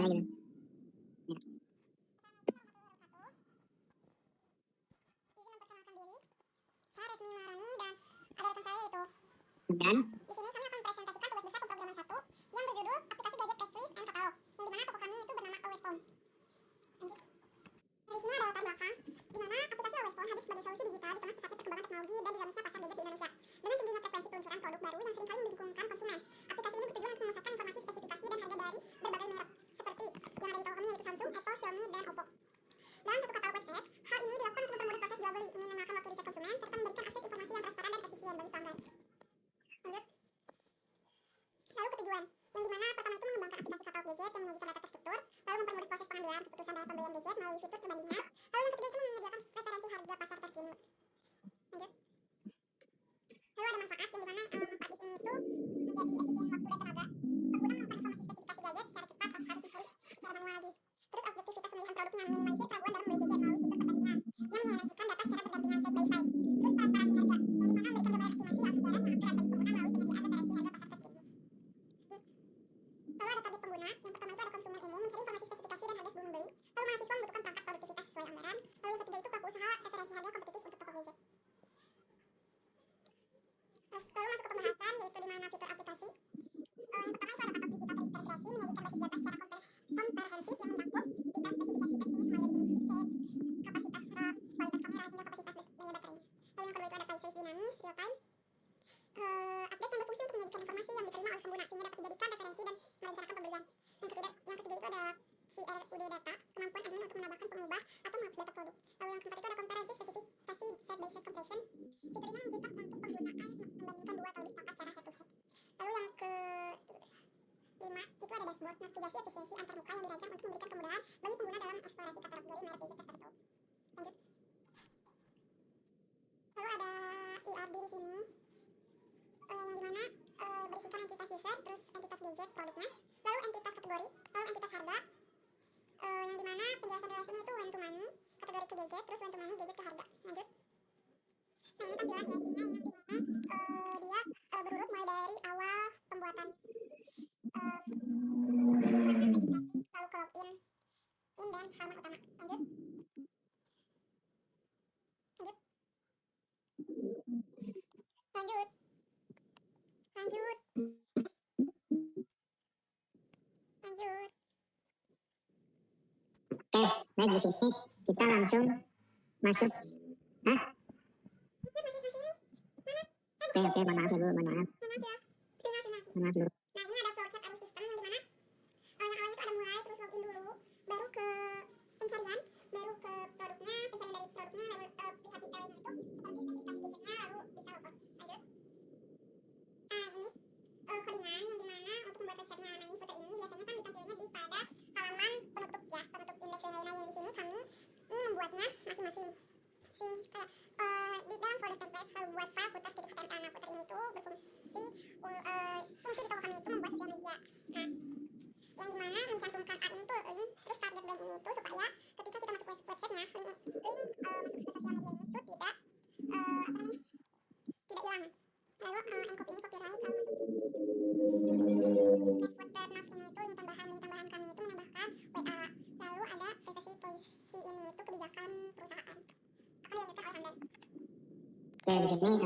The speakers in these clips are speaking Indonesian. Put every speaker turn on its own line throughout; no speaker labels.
gitu. Dan
Di sini kami akan presentasikan tugas besar pemrograman 1 yang berjudul aplikasi gadget press list and katalog, yang dimana toko kami itu bernama Alwaysphone. Lanjut. Di sini ada latar belakang, di mana aplikasi Alwaysphone hadir sebagai solusi digital di tengah pesatnya perkembangan teknologi dan dinamisnya pasar gadget di Indonesia. Dengan tingginya frekuensi peluncuran produk baru yang seringkali membingungkan konsumen, aplikasi ini bertujuan untuk memusatkan informasi spesifikasi dan harga dari berbagai merek, seperti yang ada di toko kami yaitu Samsung, Apple, Xiaomi, dan Oppo. Dalam satu katalog website, hal ini dilakukan untuk mempermudah proses jual beli, meminimalkan waktu riset konsumen, serta memberikan akses informasi yang transparan dan efisien bagi pelanggan. Lanjut. Lalu ketujuan, yang dimana pertama itu mengembangkan aplikasi katalog gadget yang menyajikan data terstruktur, lalu mempermudah proses pengambilan keputusan dalam pembelian gadget melalui fitur perbandingan, lalu yang ketiga itu menyediakan referensi harga pasar terkini. Lanjut. Lalu ada manfaat, yang dimana manfaat di sini itu menjadi efisien waktu dan tenaga. Pengguna menemukan informasi spesifikasi gadget secara cepat tanpa harus mencari secara manual lagi. Terus objektivitas pemilihan produknya meminimalisir keraguan dalam membeli gadget melalui fitur perbandingan yang menyajikan data secara berdampingan side by side. Terus transparansi harga, yang dimana memberikan gambaran estimasi yang akurat yang akurat bagi pengguna melalui penyediaan referensi harga pasar terkini. Lalu ada target pengguna, yang pertama itu ada konsumen umum mencari informasi spesifikasi dan harga sebelum membeli, lalu mahasiswa membutuhkan perangkat produktivitas sesuai anggaran, lalu yang ketiga itu pelaku usaha referensi harga kompetitif untuk toko gadget. Lalu masuk ke pembahasan, yaitu di mana fitur aplikasi. Yang pertama itu ada katalog digital terintegrasi menyajikan basis data secara komprehensif yang mencakup detail spesifikasi teknis mulai dari jenis chipset, kapasitas RAM, kualitas kamera hingga kapasitas daya baterainya. Lalu yang kedua itu ada price list dinamis real time, update yang berfungsi untuk menyajikan informasi yang diterima oleh pengguna sehingga dapat dijadikan referensi dan merencanakan pembelian. Yang ketiga itu ada CRUD data, kemampuan admin untuk menambahkan, pengubah, atau menghapus data produk. Lalu yang keempat itu ada comparison spesifikasi side by side comparison. Fitur ini memungkinkan untuk penggunaan membandingkan dua atau lebih perangkat secara head to head. Lalu yang ke 5 itu ada dashboard navigasi efisiensi antarmuka yang dirancang untuk memberikan kemudahan bagi pengguna dalam eksplorasi kategori merek gadget tertentu. Lanjut. Lalu ada ERD di sini, yang dimana berisikan entitas user, terus entitas gadget produknya, lalu entitas kategori, lalu entitas harga, yang dimana penjelasan relasinya itu when to money, kategori ke gadget, terus when to money, gadget ke harga. Lanjut. Nah ini tampilan ERD-nya yang dimana dia berurut mulai dari awal pembuatan registrasi, lalu ke login, dan halaman utama. Lanjut. Lanjut. Lanjut. Lanjut. Lanjut.
baik di sini kita langsung masuk. Hah?
Ya masih ini. Mana?
Oke, mohon maaf ya Bu, mohon maaf.
Maaf ya. Tinggal.
Mohon maaf Bu.
Nah ini ada flowchart arus sistem yang dimana yang awalnya itu ada mulai, terus login dulu, baru ke pencarian, baru ke produknya, pencarian dari produknya, lalu lihat detailnya itu seperti spesifikasi gadgetnya, lalu bisa login. Lanjut. Nah ini codingan yang dimana untuk membuat websitenya. Nah ini foto ini biasanya kan ditampilnya di pada halaman penutup ya, penutup indeks dan lain-lain. Yang di sini kami ini membuatnya masing-masing. Kayak di dalam folder template selalu buat file footer titik HTML. Nah footer ini tuh berfungsi fungsi di toko kami itu membuat sosial media. Nah yang dimana mencantumkan A ini tuh link, terus target brand ini tuh supaya ketika kita masuk websitenya link masuk ke sosial media ini tuh tidak tidak hilang. Lalu encode ini copyright, lalu masuk slash footer nav ini itu link tambahan kami itu menambahkan WA. Lalu ada privacy policy ini itu kebijakan perusahaan akan dilanjutkan oleh Hamdan.
Oke, di sini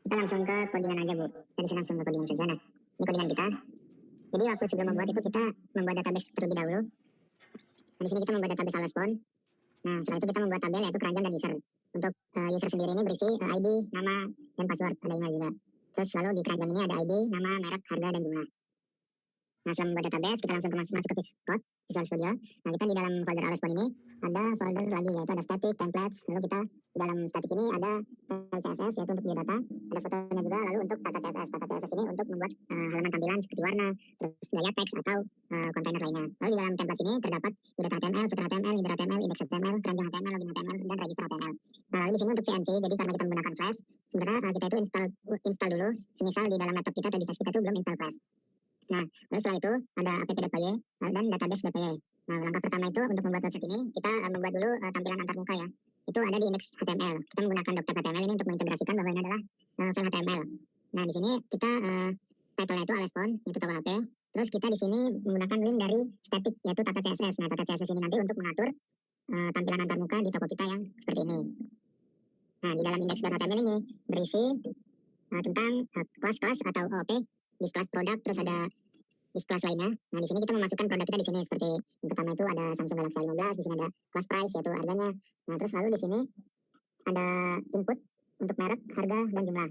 kita langsung ke codingan aja Bu. Kita bisa langsung ke codingan saja. Nah, ini codingan kita. Jadi waktu sebelum membuat itu kita membuat database terlebih dahulu. Nah, di sini kita membuat database Alwaysphone. Nah, setelah itu kita membuat tabel yaitu keranjang dan user. Untuk user sendiri ini berisi ID, nama, dan password, ada email juga. Terus lalu di keranjang ini ada ID, nama, merek, harga, dan jumlah. Nah, setelah membuat database, kita langsung masuk ke Visual Studio. Nah, kita di dalam folder Alwaysphone ini ada folder lagi, yaitu ada static, templates. Lalu kita di dalam static ini ada file CSS, yaitu untuk biodata. Ada fotonya juga, lalu untuk tata CSS. Tata CSS ini untuk membuat halaman tampilan seperti warna, terus gaya teks atau kontainer lainnya. Lalu di dalam template ini terdapat biodata HTML, footer HTML, header HTML, index HTML, keranjang HTML, login HTML, dan register HTML. Nah, lalu di sini untuk VNC, jadi karena kita menggunakan Flash, sebenarnya kita itu install dulu, semisal di dalam laptop kita atau device kita itu belum install Flash. Nah, lalu setelah itu ada app.py dan database.py. Nah, langkah pertama itu untuk membuat website ini, kita membuat dulu tampilan antarmuka ya. Itu ada di index HTML. Kita menggunakan doctype HTML ini untuk mengintegrasikan bahwa ini adalah file HTML. Nah, di sini kita title-nya itu Alwaysphone, itu toko HP. Terus kita di sini menggunakan link dari static yaitu tata CSS. Nah, tata CSS ini nanti untuk mengatur tampilan antarmuka di toko kita yang seperti ini. Nah, di dalam index.html ini berisi tentang kelas-kelas atau OP, list kelas produk, terus ada list kelas lainnya. Nah, di sini kita memasukkan produk kita di sini seperti yang pertama itu ada Samsung Galaxy A15, di sini ada class price yaitu harganya. Nah, terus lalu di sini ada input untuk merek, harga, dan jumlah.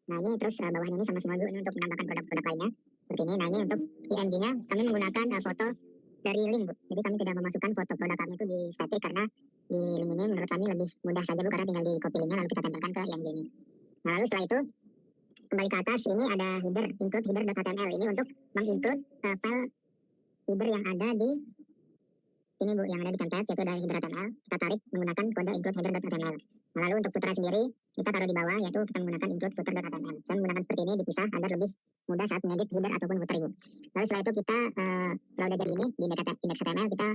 Nah, ini terus bawahnya ini sama semua dulu, ini untuk menambahkan produk-produk lainnya seperti ini. Nah, ini untuk img-nya kami menggunakan foto dari link, Bu. Jadi kami tidak memasukkan foto produk kami itu di static karena di link ini menurut kami lebih mudah saja, Bu, karena tinggal di copy linknya lalu kita tempelkan ke img ini. Nah, lalu setelah itu kembali ke atas ini ada header, include header.html. Ini untuk menginclude file header yang ada di ini, Bu, yang ada di template yaitu ada header.html. Kita tarik menggunakan kode include header.html. Nah, lalu untuk footer sendiri kita taruh di bawah yaitu kita menggunakan include footer.html. Saya menggunakan seperti ini dipisah agar lebih mudah saat mengedit header ataupun footer, Ibu. Lalu setelah itu kita setelah udah jadi ini di index.html kita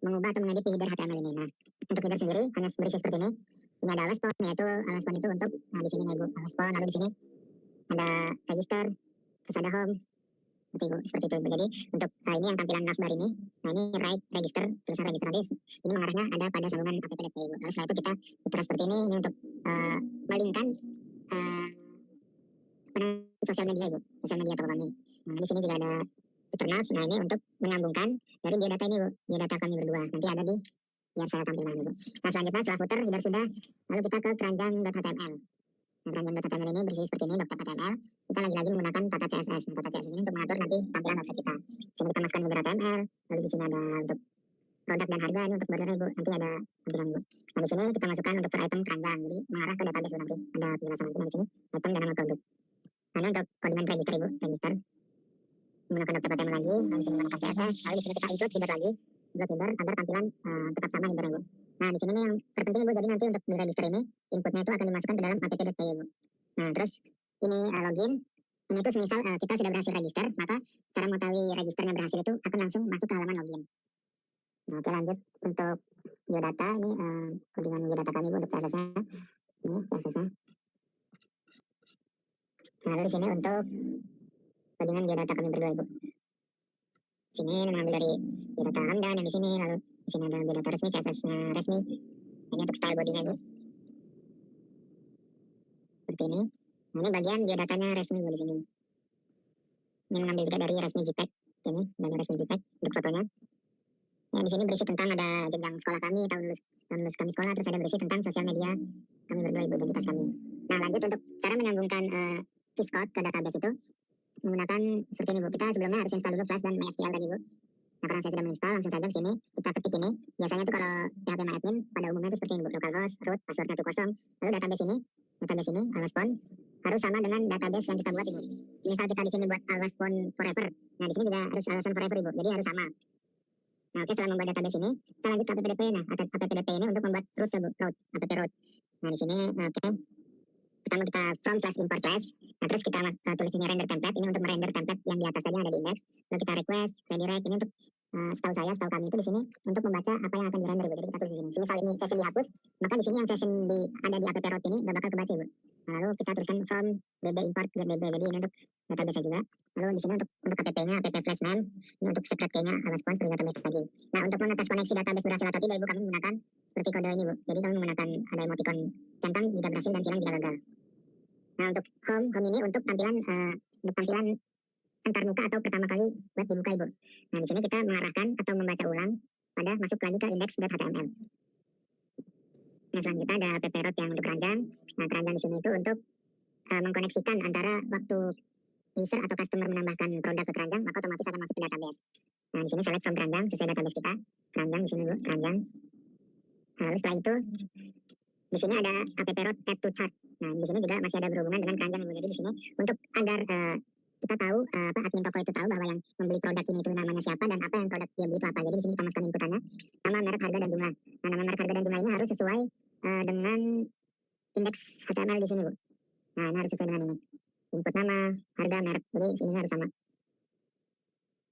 mengubah atau mengedit header HTML ini. Nah, untuk header sendiri hanya berisi seperti ini. Ini ada alas font, yaitu alas font itu untuk di sini nih, Bu, alas font. Lalu di sini ada register, terus ada home. Seperti itu. Jadi untuk ini yang tampilan navbar ini, nah ini right register, tulisan register nanti ini mengarahnya ada pada sambungan app.pt, Ibu. Lalu setelah itu kita putar seperti ini untuk melingkan sosial media, Ibu, sosial media toko kami. Nah, di sini juga ada Eternals. Nah, ini untuk menyambungkan dari biodata ini, Bu, biodata kami berdua. Nanti ada di biar saya tampilkan, Ibu. Nah, selanjutnya setelah footer header sudah, lalu kita ke keranjang.html. Nah, keranjang.html ini berisi seperti ini, .html. Kita lagi-lagi menggunakan tata CSS. Nah, tata CSS ini untuk mengatur nanti tampilan website kita. Di sini kita masukkan header HTML, lalu di sini ada untuk produk dan harga, ini untuk bordernya, Bu. Nanti ada tampilan, Bu. Nah, di sini kita masukkan untuk per item keranjang, jadi mengarah ke database, Bu, nanti ada penjelasan nanti. Nah, di sini item dan nama produk. Nah, ini untuk codingan register, Ibu, register menggunakan .html lagi, lalu di sini menggunakan CSS, lalu di sini kita include header lagi, include header agar tampilan tetap sama header, Bu. Nah, di sini nih yang terpenting, Bu, jadi nanti untuk di register ini inputnya itu akan dimasukkan ke dalam app.py, Bu. Nah, terus ini login. Ini itu semisal kita sudah berhasil register, maka cara mengetahui registernya berhasil itu akan langsung masuk ke halaman login. Nah, oke, lanjut untuk biodata ini codingan biodata kami, Bu, untuk CSS-nya. Ini CSS-nya. Nah, lalu di sini untuk codingan biodata kami berdua, Ibu. Sini mengambil dari biodata Hamdan yang di sini, lalu di sini ada biodata resmi, CSS-nya resmi. Ini untuk style body-nya, Bu. Seperti ini. Nah, ini bagian biodatanya resmi, Bu, di sini. Ini mengambil juga dari resmi JPEG. Ini dari resmi JPEG untuk fotonya. Nah, di sini berisi tentang ada jenjang sekolah kami, tahun lulus kami sekolah, terus ada berisi tentang sosial media kami berdua, Ibu, identitas kami. Nah, lanjut untuk cara menyambungkan Viscode ke database itu menggunakan seperti ini, Bu. Kita sebelumnya harus install dulu Flash dan MySQL tadi, Bu. Nah, karena saya sudah menginstal, langsung saja di sini kita ketik ini. Biasanya itu kalau PHP MyAdmin pada umumnya itu seperti ini, Bu. Localhost, root, passwordnya itu kosong. Lalu database ini alwaspon harus sama dengan database yang kita buat, Ibu. Misal kita di sini buat alwaspon forever. Nah, di sini juga harus alasan forever, Ibu. Jadi harus sama. Nah, oke, setelah membuat database ini, kita lanjut ke app.pdp. Nah, app.pdp ini untuk membuat root, ya, Bu. Root, app root. Nah, di sini oke. Pertama kita from class import class. Nah, terus kita tulis ini render template. Ini untuk merender template yang di atas tadi yang ada di index. Lalu kita request, redirect. Ini untuk setahu kami itu di sini untuk membaca apa yang akan di render, Bu. Jadi kita tulis di sini. Misal ini session dihapus, maka di sini yang session ada di app root ini nggak bakal kebaca, Bu. Nah, lalu kita tuliskan from db import get db. Jadi ini untuk database juga. Lalu di sini untuk app-nya, app flash name. Ini untuk secret key-nya response dari database tadi. Nah, untuk mengetes koneksi database berhasil atau tidak, Ibu, kami menggunakan seperti kode ini, Bu. Jadi kami menggunakan ada emoticon centang jika berhasil dan silang jika gagal. Nah, untuk home ini untuk tampilan antar muka atau pertama kali web dibuka, Ibu. Nah, di sini kita mengarahkan atau membaca ulang pada masuk lagi ke index.html. Nah, selanjutnya ada app root yang untuk keranjang. Nah, keranjang di sini itu untuk mengkoneksikan antara waktu user atau customer menambahkan produk ke keranjang, maka otomatis akan masuk ke database. Nah, di sini select from keranjang sesuai database kita. Keranjang di sini, Bu, keranjang. Nah, lalu setelah itu di sini ada app root add to chart. Nah, di sini juga masih ada berhubungan dengan keranjang, Ibu. Jadi di sini untuk agar kita tahu admin toko itu tahu bahwa yang membeli produk ini itu namanya siapa dan apa yang produk dia beli itu apa. Jadi di sini kita masukkan inputannya nama, merek, harga, dan jumlah. Nah, nama, merek, harga, dan jumlah ini harus sesuai dengan indeks HTML di sini, Bu. Nah, ini harus sesuai dengan ini. Input nama, harga, merek. Jadi di sini harus sama.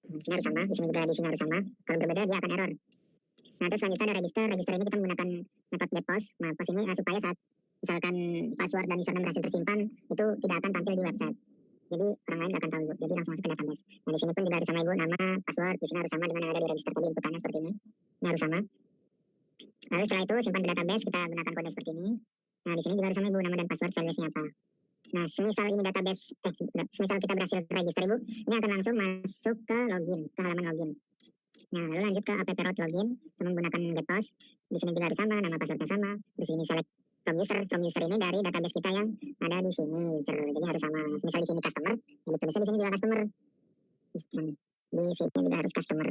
Nah, di sini harus sama, di sini juga di sini harus sama. Kalau berbeda dia akan error. Nah, terus selanjutnya ada register. Register ini kita menggunakan metode get post. Nah, post ini supaya saat misalkan password dan username berhasil tersimpan itu tidak akan tampil di website. Jadi orang lain nggak akan tahu Ibu. Jadi langsung masuk ke database. Nah di sini pun juga harus sama Ibu, nama, password di sini harus sama dengan yang ada di register tadi inputannya seperti ini. Ini harus sama. Lalu setelah itu simpan ke database, kita gunakan kode seperti ini. Nah di sini juga harus sama Ibu, nama dan password values-nya apa. Nah semisal ini database, semisal kita berhasil register Ibu, ini akan langsung masuk ke login, ke halaman login. Nah lalu lanjut ke app root login sama menggunakan get post. Di sini juga harus sama, nama passwordnya sama. Di sini select from user ini dari database kita yang ada di sini user. Jadi harus sama. Misal di sini customer, jadi tulisnya di sini juga customer. Di sini juga harus customer.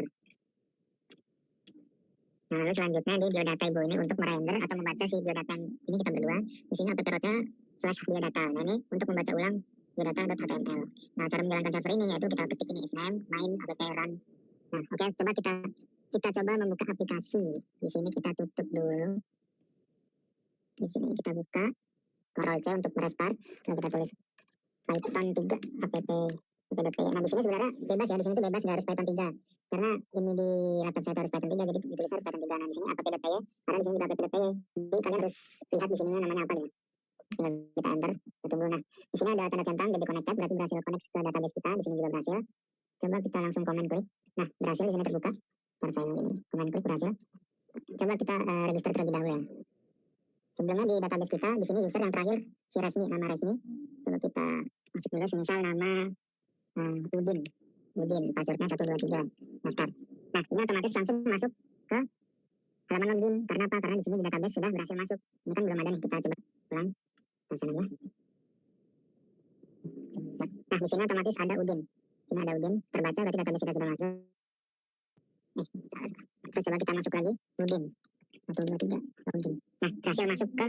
Nah, lalu selanjutnya di biodata Ibu ini untuk merender atau membaca si biodata ini kita berdua. Di sini app rootnya /biodata. Nah, ini untuk membaca ulang biodata.html. Nah, cara menjalankan server ini yaitu kita ketik ini name, main, app run. Nah, oke, coba kita coba membuka aplikasi. Di sini kita tutup dulu. Di sini kita buka. Ctrl C untuk merestart. Lalu kita tulis Python 3 app.py. Nah, di sini sebenarnya bebas ya. Di sini tuh bebas, nggak harus Python 3. Karena ini di laptop saya harus Python 3, jadi ditulis harus Python 3. Nah, di sini app.py, karena di sini juga app.py. Jadi kalian harus lihat di sini namanya apa nih. Tinggal kita enter, kita tunggu. Nah, di sini ada tanda centang jadi connected, berarti berhasil connect ke database kita. Di sini juga berhasil. Coba kita langsung comment klik. Nah, berhasil di sini terbuka. Ntar saya ini comment klik berhasil. Coba kita register terlebih dahulu ya. Sebelumnya di database kita, di sini user yang terakhir si resmi, nama resmi. Coba kita masuk dulu, semisal nama Udin, passwordnya 123, daftar. Nah, ini otomatis langsung masuk ke halaman login. Karena apa? Karena di sini di database sudah berhasil masuk. Ini kan belum ada nih, kita coba ulang. Langsung aja. Nah, di sini otomatis ada Udin. Sini ada Udin, terbaca berarti database kita sudah masuk. Terus coba kita masuk lagi, Udin. 123, Udin. Nah, berhasil masuk ke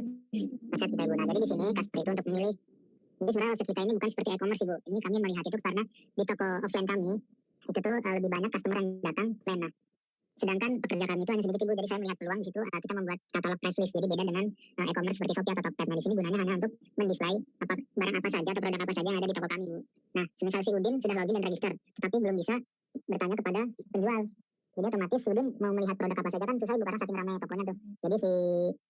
website kita Ibu. Nah, jadi di sini customer itu untuk memilih. Jadi sebenarnya website kita ini bukan seperti e-commerce Ibu. Ini kami melihat itu karena di toko offline kami itu tuh lebih banyak customer yang datang plan. Nah, sedangkan pekerja kami itu hanya sedikit Ibu. Jadi saya melihat peluang di situ kita membuat katalog price list. Jadi beda dengan e-commerce seperti Shopee atau Tokped. Nah, di sini gunanya hanya untuk mendisplay barang apa saja atau produk apa saja yang ada di toko kami Ibu. Nah, semisal si Udin sudah login dan register, tetapi belum bisa bertanya kepada penjual. Jadi otomatis Udin mau melihat produk apa saja kan susah Ibu karena saking ramai tokonya tuh. Jadi si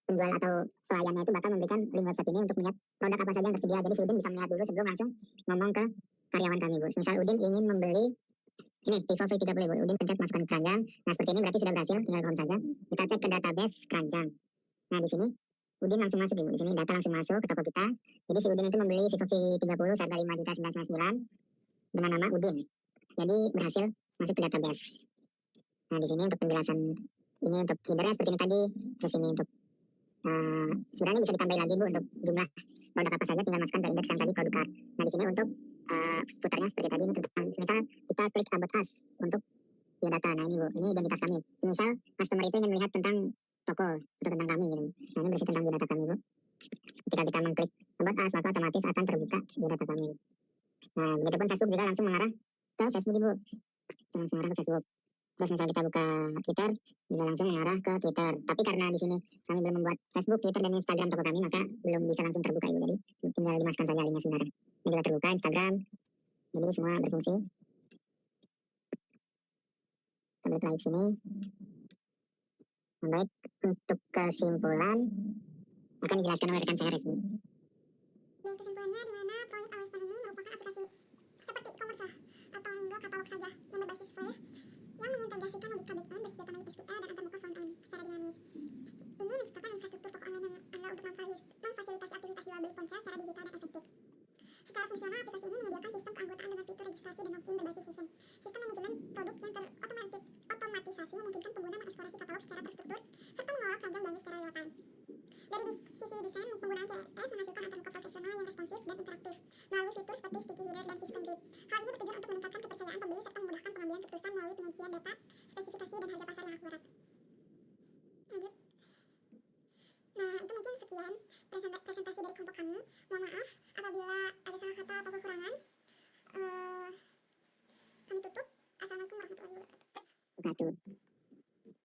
penjual atau pelayannya itu bakal memberikan link website ini untuk melihat produk apa saja yang tersedia. Jadi si Udin bisa melihat dulu sebelum langsung ngomong ke karyawan kami Bu. Misal Udin ingin membeli ini Vivo V30 Ibu. Udin pencet masukkan keranjang. Nah seperti ini berarti sudah berhasil, tinggal home saja. Kita cek ke database keranjang. Nah di sini Udin langsung masuk Ibu. Di sini data langsung masuk ke toko kita. Jadi si Udin itu membeli Vivo V30 seharga 5.999 dengan nama Udin. Jadi berhasil masuk ke database. Nah di sini untuk penjelasan ini untuk headernya seperti ini tadi. Terus ini untuk sebenarnya bisa ditambahin lagi Bu untuk jumlah produk apa saja, tinggal masukkan ke indeks yang tadi produk card. Nah di sini untuk footernya seperti tadi ini tentang misal kita klik about us untuk biodata. Nah ini Bu, ini identitas kami. Misal customer itu ingin melihat tentang toko atau tentang kami gitu. Nah ini berisi tentang biodata kami Bu. Ketika kita mengklik about us maka otomatis akan terbuka biodata kami. Nah begitupun Facebook juga langsung mengarah ke Facebook Ibu. Langsung mengarah ke Facebook. Terus misal kita buka Twitter, bisa langsung mengarah ke Twitter. Tapi karena di sini kami belum membuat Facebook, Twitter, dan Instagram toko kami, maka belum bisa langsung terbuka Ibu. Jadi tinggal dimasukkan saja linknya sebenarnya. Ini juga terbuka Instagram. Jadi semua berfungsi. Kita balik lagi ke sini. Baik, untuk kesimpulan akan dijelaskan oleh rekan saya resmi.
Baik, kesimpulannya di mana proyek Awespan ini merupakan aplikasi seperti e-commerce atau enggak katalog saja yang berbasis Flash yang mengintegrasikan logika back-end berbasis data MySQL dan antarmuka front-end secara dinamis. Ini menciptakan infrastruktur toko online yang andal untuk memfasilitasi aktivitas jual beli ponsel secara digital dan efektif. Secara fungsional, aplikasi ini menyediakan sistem keanggotaan dengan fitur registrasi dan login berbasis session. Sistem manajemen produk yang terotomatisasi memungkinkan pengguna mengeksplorasi katalog secara terstruktur serta mengelola keranjang belanja secara real time. Dari sisi desain, penggunaan CSS menghasilkan antarmuka profesional yang responsif dan interaktif melalui fitur seperti sticky header dan system grid. Hal ini bertujuan untuk meningkatkan kepercayaan pembeli serta memudahkan pengambilan keputusan melalui penyajian data, spesifikasi, dan harga pasar yang akurat. Lanjut. Nah, itu mungkin sekian presentasi dari kelompok kami. Mohon maaf apabila ada salah kata atau kekurangan. Kami tutup. Assalamualaikum warahmatullahi wabarakatuh.